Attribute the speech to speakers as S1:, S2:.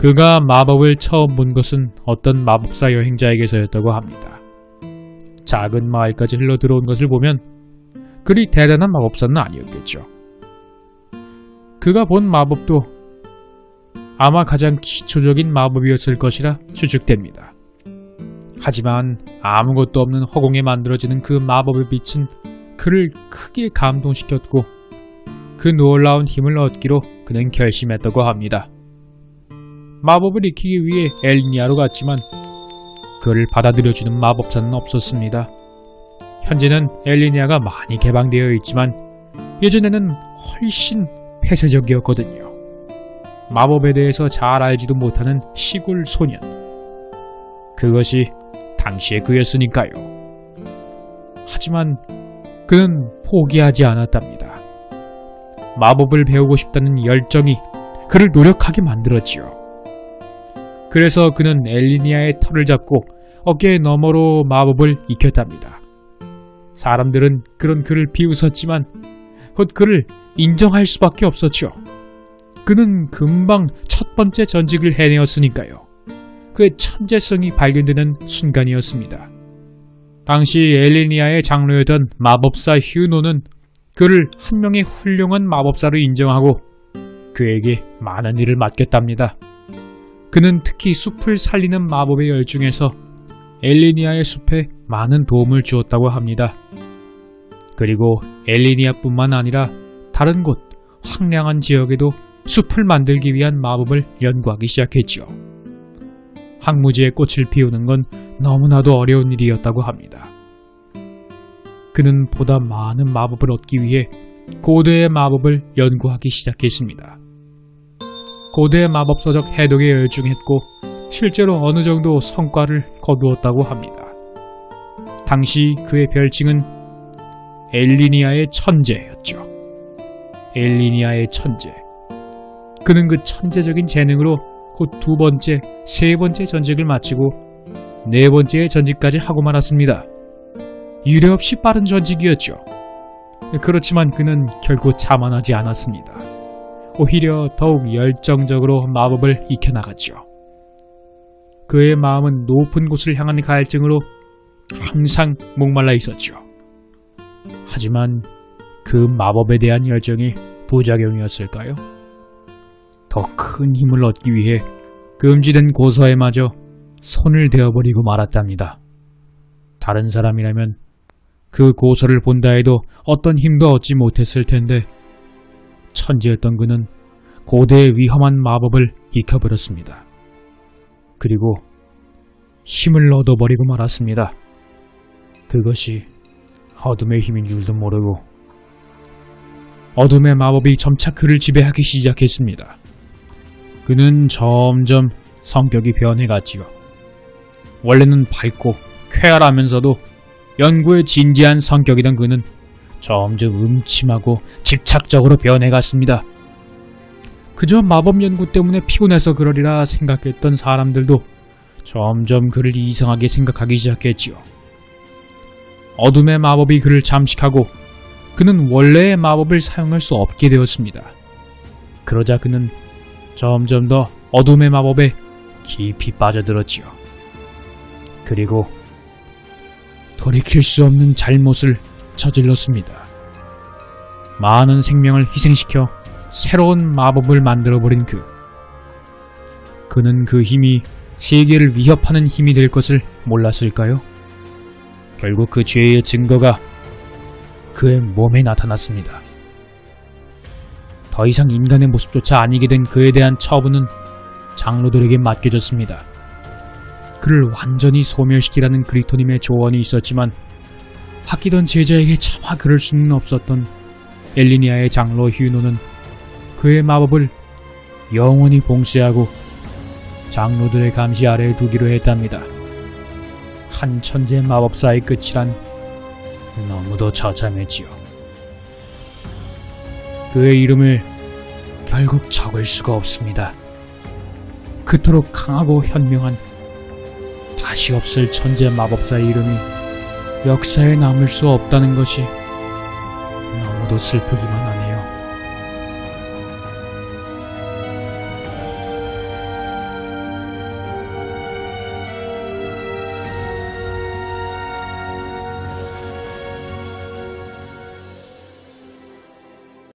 S1: 그가 마법을 처음 본 것은 어떤 마법사 여행자에게서였다고 합니다. 작은 마을까지 흘러들어온 것을 보면 그리 대단한 마법사는 아니었겠죠. 그가 본 마법도 아마 가장 기초적인 마법이었을 것이라 추측됩니다. 하지만 아무것도 없는 허공에 만들어지는 그 마법의 빛은 그를 크게 감동시켰고 그 놀라운 힘을 얻기로 그는 결심했다고 합니다. 마법을 익히기 위해 엘리니아로 갔지만 그를 받아들여주는 마법사는 없었습니다. 현재는 엘리니아가 많이 개방되어 있지만 예전에는 훨씬 폐쇄적이었거든요. 마법에 대해서 잘 알지도 못하는 시골 소년. 그것이 당시의 그였으니까요. 하지만 그는 포기하지 않았답니다. 마법을 배우고 싶다는 열정이 그를 노력하게 만들었지요. 그래서 그는 엘리니아의 털을 잡고 어깨 너머로 마법을 익혔답니다. 사람들은 그런 그를 비웃었지만 곧 그를 인정할 수밖에 없었죠. 그는 금방 첫 번째 전직을 해내었으니까요. 그의 천재성이 발견되는 순간이었습니다. 당시 엘리니아의 장로였던 마법사 휴노는 그를 한 명의 훌륭한 마법사로 인정하고 그에게 많은 일을 맡겼답니다. 그는 특히 숲을 살리는 마법에 열중해서 엘리니아의 숲에 많은 도움을 주었다고 합니다. 그리고 엘리니아뿐만 아니라 다른 곳 황량한 지역에도 숲을 만들기 위한 마법을 연구하기 시작했지요. 황무지에 꽃을 피우는 건 너무나도 어려운 일이었다고 합니다. 그는 보다 많은 마법을 얻기 위해 고대의 마법을 연구하기 시작했습니다. 고대 마법서적 해독에 열중했고 실제로 어느 정도 성과를 거두었다고 합니다. 당시 그의 별칭은 엘리니아의 천재였죠. 엘리니아의 천재. 그는 그 천재적인 재능으로 곧 두 번째, 세 번째 전직을 마치고 네 번째의 전직까지 하고 말았습니다. 유례없이 빠른 전직이었죠. 그렇지만 그는 결코 자만하지 않았습니다. 오히려 더욱 열정적으로 마법을 익혀나갔죠. 그의 마음은 높은 곳을 향한 갈증으로 항상 목말라 있었죠. 하지만 그 마법에 대한 열정이 부작용이었을까요? 더 큰 힘을 얻기 위해 금지된 고서에마저 손을 대어버리고 말았답니다. 다른 사람이라면 그 고서를 본다 해도 어떤 힘도 얻지 못했을 텐데 천재였던 그는 고대의 위험한 마법을 익혀버렸습니다. 그리고 힘을 얻어버리고 말았습니다. 그것이 어둠의 힘인 줄도 모르고 어둠의 마법이 점차 그를 지배하기 시작했습니다. 그는 점점 성격이 변해갔지요. 원래는 밝고 쾌활하면서도 연구에 진지한 성격이던 그는 점점 음침하고 집착적으로 변해갔습니다. 그저 마법 연구 때문에 피곤해서 그러리라 생각했던 사람들도 점점 그를 이상하게 생각하기 시작했지요. 어둠의 마법이 그를 잠식하고 그는 원래의 마법을 사용할 수 없게 되었습니다. 그러자 그는 점점 더 어둠의 마법에 깊이 빠져들었지요. 그리고 돌이킬 수 없는 잘못을 저질렀습니다. 많은 생명을 희생시켜 새로운 마법을 만들어버린 그는 그 힘이 세계를 위협하는 힘이 될 것을 몰랐을까요? 결국 그 죄의 증거가 그의 몸에 나타났습니다. 더 이상 인간의 모습조차 아니게 된 그에 대한 처분은 장로들에게 맡겨졌습니다. 그를 완전히 소멸시키라는 그리토님의 조언이 있었지만 아끼던 제자에게 차마 그럴 수는 없었던 엘리니아의 장로 휴노는 그의 마법을 영원히 봉쇄하고 장로들의 감시 아래에 두기로 했답니다. 한 천재 마법사의 끝이란 너무도 처참했지요. 그의 이름을 결국 적을 수가 없습니다. 그토록 강하고 현명한 다시 없을 천재 마법사의 이름이 역사에 남을 수 없다는 것이 너무도 슬프기만